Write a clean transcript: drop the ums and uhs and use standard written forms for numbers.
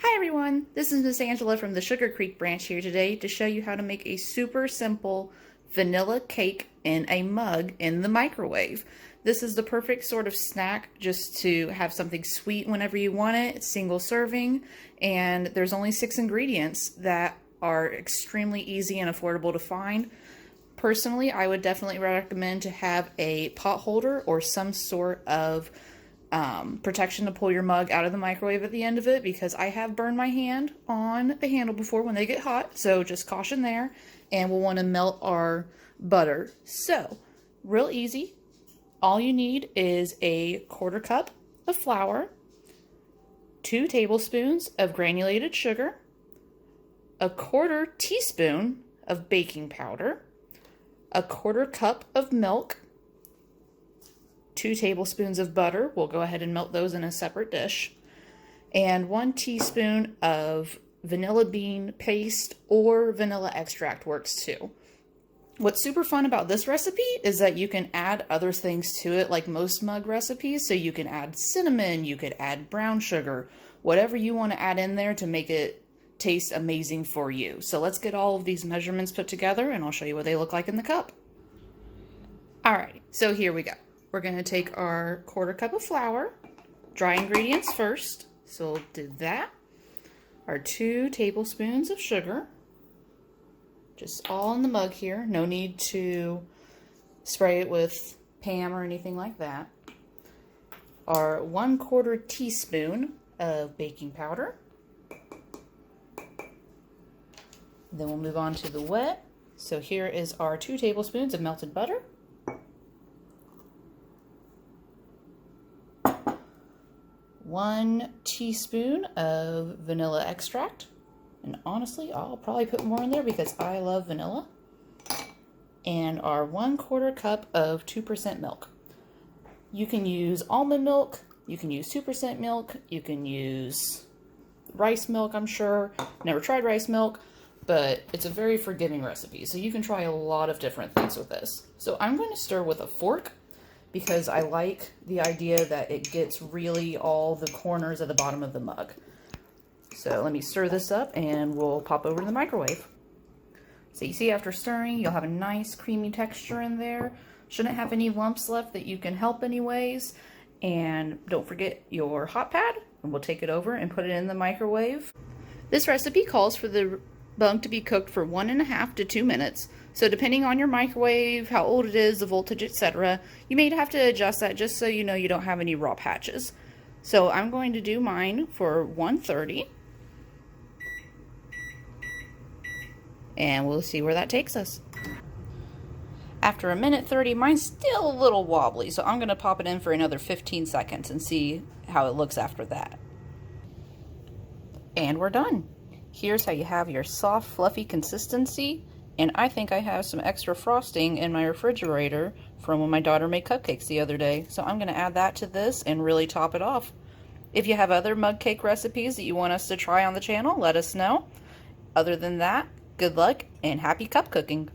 Hi everyone, this is Miss Angela from the Sugar Creek branch here today to show you how to make a super simple vanilla cake in a mug in the microwave. This is the perfect sort of snack just to have something sweet whenever you want it. It's single serving and there's only 6 ingredients that are extremely easy and affordable to find. Personally, I would definitely recommend to have a pot holder or some sort of protection to pull your mug out of the microwave at the end of it, because I have burned my hand on the handle before when they get hot, so just caution there. And we'll want to melt our butter. So, real easy. All you need is a 1/4 cup of flour, 2 tablespoons of granulated sugar, a 1/4 teaspoon of baking powder, a 1/4 cup of milk, 2 tablespoons of butter. We'll go ahead and melt those in a separate dish. And 1 teaspoon of vanilla bean paste or vanilla extract works too. What's super fun about this recipe is that you can add other things to it like most mug recipes. So you can add cinnamon, you could add brown sugar, whatever you want to add in there to make it taste amazing for you. So let's get all of these measurements put together and I'll show you what they look like in the cup. Alright, so here we go. We're going to take our 1/4 cup of flour, dry ingredients first, so we'll do that. Our 2 tablespoons of sugar, just all in the mug here, no need to spray it with Pam or anything like that. Our 1/4 teaspoon of baking powder. Then we'll move on to the wet. So here is our 2 tablespoons of melted butter. 1 teaspoon of vanilla extract, and honestly I'll probably put more in there because I love vanilla, and our 1/4 cup of 2% milk. You can use almond milk, you can use 2% milk, you can use rice milk. I'm sure, never tried rice milk, but it's a very forgiving recipe, so you can try a lot of different things with this. So I'm going to stir with a fork, because I like the idea that it gets really all the corners at the bottom of the mug. So let me stir this up and we'll pop over to the microwave. So you see, after stirring, you'll have a nice creamy texture in there. Shouldn't have any lumps left that you can help anyways. And don't forget your hot pad, and we'll take it over and put it in the microwave. This recipe calls for the mug to be cooked for 1.5 to 2 minutes. So depending on your microwave, how old it is, the voltage, etc., you may have to adjust that just so you know you don't have any raw patches. So I'm going to do mine for 130. And we'll see where that takes us. After 1:30, mine's still a little wobbly, so I'm going to pop it in for another 15 seconds and see how it looks after that. And we're done. Here's how you have your soft, fluffy consistency. And I think I have some extra frosting in my refrigerator from when my daughter made cupcakes the other day. So I'm going to add that to this and really top it off. If you have other mug cake recipes that you want us to try on the channel, let us know. Other than that, good luck and happy cup cooking.